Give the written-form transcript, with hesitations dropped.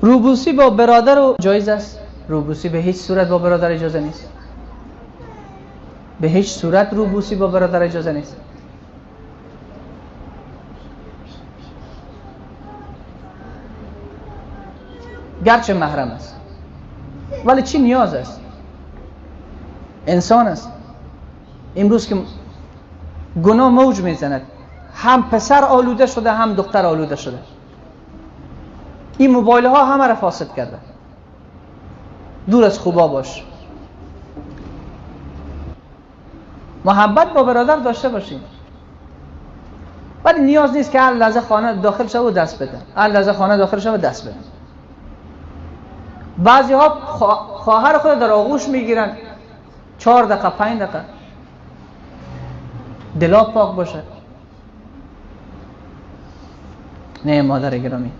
روبوسی با برادر و جایز است؟ روبوسی به هیچ صورت با برادر اجازه نیست. به هیچ صورت روبوسی با برادر اجازه نیست. گرچه محرم است، ولی چی نیاز است؟ انسان است. امروز که گناه موج میزند، هم پسر آلوده شده هم دختر آلوده شده. این موبایل ها همه را فاسد کرده. دور از خوبا باش. محبت با برادر داشته باشیم، ولی نیاز نیست که هر لحظه خانه داخل شو و دست بده. هر لحظه خانه داخل شو و دست بده. بعضی ها خواهر خود در آغوش میگیرن 4 دقیقه 5 دقیقه. دلا پاک باشه. نه مادر گرامی،